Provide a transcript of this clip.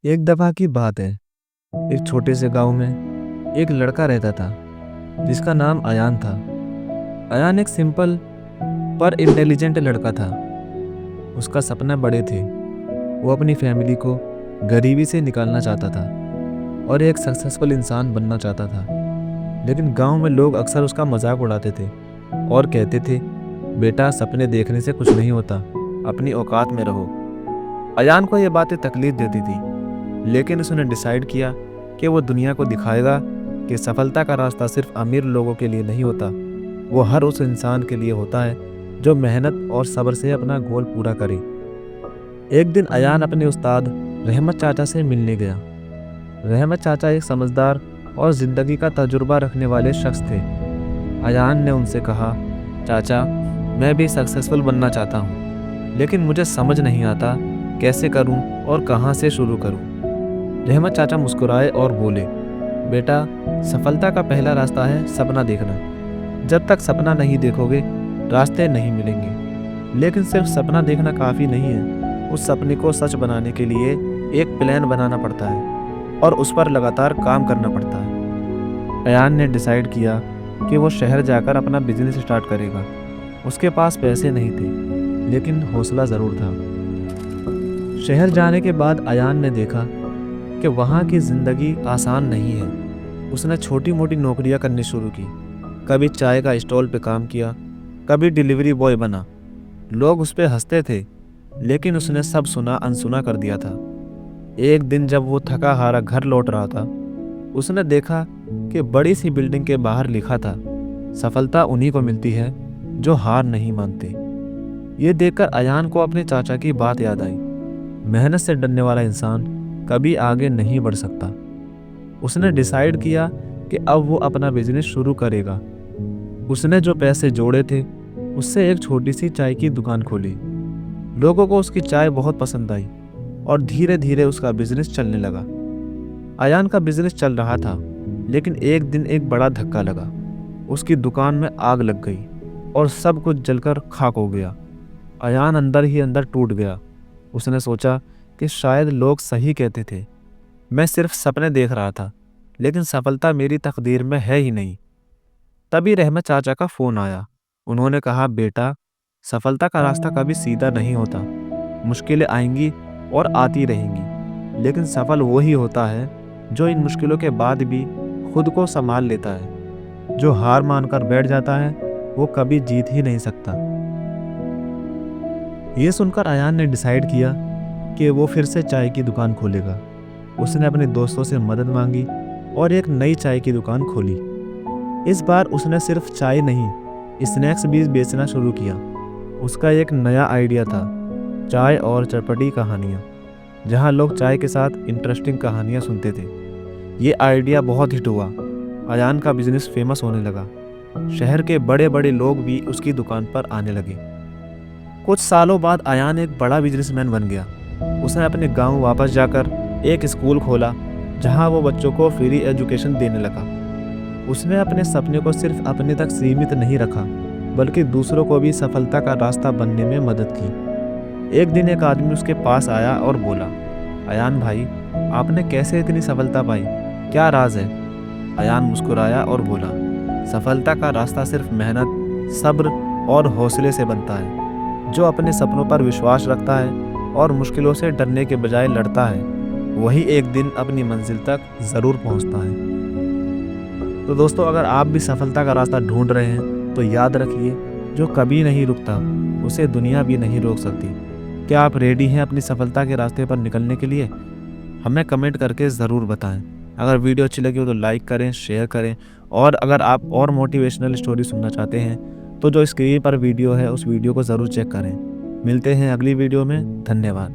एक दफा की बात है। एक छोटे से गांव में एक लड़का रहता था जिसका नाम अयान था। अयान एक सिंपल पर इंटेलिजेंट लड़का था। उसका सपना बड़े थे। वो अपनी फैमिली को गरीबी से निकालना चाहता था और एक सक्सेसफुल इंसान बनना चाहता था। लेकिन गांव में लोग अक्सर उसका मजाक उड़ाते थे और कहते थे, बेटा सपने देखने से कुछ नहीं होता, अपनी औकात में रहो। अयान को ये बातें तकलीफ देती थी, लेकिन उसने डिसाइड किया कि वो दुनिया को दिखाएगा कि सफलता का रास्ता सिर्फ अमीर लोगों के लिए नहीं होता। वो हर उस इंसान के लिए होता है जो मेहनत और सब्र से अपना गोल पूरा करे। एक दिन अयान अपने उस्ताद रहमत चाचा से मिलने गया। रहमत चाचा एक समझदार और जिंदगी का तजुर्बा रखने वाले शख्स थे। अयान ने उनसे कहा, चाचा मैं भी सक्सेसफुल बनना चाहता हूँ, लेकिन मुझे समझ नहीं आता कैसे करूँ और कहाँ से शुरू करूँ। रहमत चाचा मुस्कुराए और बोले, बेटा सफलता का पहला रास्ता है सपना देखना। जब तक सपना नहीं देखोगे रास्ते नहीं मिलेंगे। लेकिन सिर्फ सपना देखना काफ़ी नहीं है, उस सपने को सच बनाने के लिए एक प्लान बनाना पड़ता है और उस पर लगातार काम करना पड़ता है। अयान ने डिसाइड किया कि वो शहर जाकर अपना बिजनेस स्टार्ट करेगा। उसके पास पैसे नहीं थे, लेकिन हौसला ज़रूर था। शहर जाने के बाद अयान ने देखा कि वहाँ की ज़िंदगी आसान नहीं है। उसने छोटी मोटी नौकरियाँ करनी शुरू की। कभी चाय का स्टॉल पे काम किया, कभी डिलीवरी बॉय बना। लोग उस पर हंसते थे, लेकिन उसने सब सुना अनसुना कर दिया था। एक दिन जब वो थका हारा घर लौट रहा था, उसने देखा कि बड़ी सी बिल्डिंग के बाहर लिखा था, सफलता उन्हीं को मिलती है जो हार नहीं मानते। ये देखकर अयान को अपने चाचा की बात याद आई। मेहनत से डरने वाला इंसान कभी आगे नहीं बढ़ सकता। उसने डिसाइड किया कि अब वो अपना बिजनेस शुरू करेगा। उसने जो पैसे जोड़े थे उससे एक छोटी सी चाय की दुकान खोली। लोगों को उसकी चाय बहुत पसंद आई और धीरे धीरे उसका बिजनेस चलने लगा। अयान का बिजनेस चल रहा था, लेकिन एक दिन एक बड़ा धक्का लगा। उसकी दुकान में आग लग गई और सब कुछ जलकर खाक हो गया। अयान अंदर ही अंदर टूट गया। उसने सोचा कि शायद लोग सही कहते थे, मैं सिर्फ सपने देख रहा था, लेकिन सफलता मेरी तकदीर में है ही नहीं। तभी रहमत चाचा का फोन आया। उन्होंने कहा, बेटा सफलता का रास्ता कभी सीधा नहीं होता। मुश्किलें आएंगी और आती रहेंगी, लेकिन सफल वही होता है जो इन मुश्किलों के बाद भी खुद को संभाल लेता है। जो हार मानकर बैठ जाता है वो कभी जीत ही नहीं सकता। ये सुनकर अयान ने डिसाइड किया कि वो फिर से चाय की दुकान खोलेगा। उसने अपने दोस्तों से मदद मांगी और एक नई चाय की दुकान खोली। इस बार उसने सिर्फ चाय नहीं, स्नैक्स भी बेचना शुरू किया। उसका एक नया आइडिया था, चाय और चटपटी कहानियाँ, जहाँ लोग चाय के साथ इंटरेस्टिंग कहानियाँ सुनते थे। ये आइडिया बहुत हिट हुआ। अयान का बिजनेस फेमस होने लगा। शहर के बड़े बड़े लोग भी उसकी दुकान पर आने लगे। कुछ सालों बाद अयान एक बड़ा बिजनेसमैन बन गया। उसने अपने गांव वापस जाकर एक स्कूल खोला, जहां वो बच्चों को फ्री एजुकेशन देने लगा। उसने अपने सपने को सिर्फ अपने तक सीमित नहीं रखा, बल्कि दूसरों को भी सफलता का रास्ता बनने में मदद की। एक दिन एक आदमी उसके पास आया और बोला, अयान भाई, आपने कैसे इतनी सफलता पाई? क्या राज है? अयान मुस्कुराया और बोला, सफलता का रास्ता सिर्फ मेहनत, सब्र और हौसले से बनता है। जो अपने सपनों पर विश्वास रखता है और मुश्किलों से डरने के बजाय लड़ता है, वही एक दिन अपनी मंजिल तक ज़रूर पहुंचता है। तो दोस्तों, अगर आप भी सफलता का रास्ता ढूंढ रहे हैं तो याद रखिए, जो कभी नहीं रुकता उसे दुनिया भी नहीं रोक सकती। क्या आप रेडी हैं अपनी सफलता के रास्ते पर निकलने के लिए? हमें कमेंट करके ज़रूर बताएं। अगर वीडियो अच्छी लगी हो तो लाइक करें, शेयर करें, और अगर आप और मोटिवेशनल स्टोरी सुनना चाहते हैं तो जो स्क्रीन पर वीडियो है उस वीडियो को ज़रूर चेक करें। मिलते हैं अगली वीडियो में। धन्यवाद।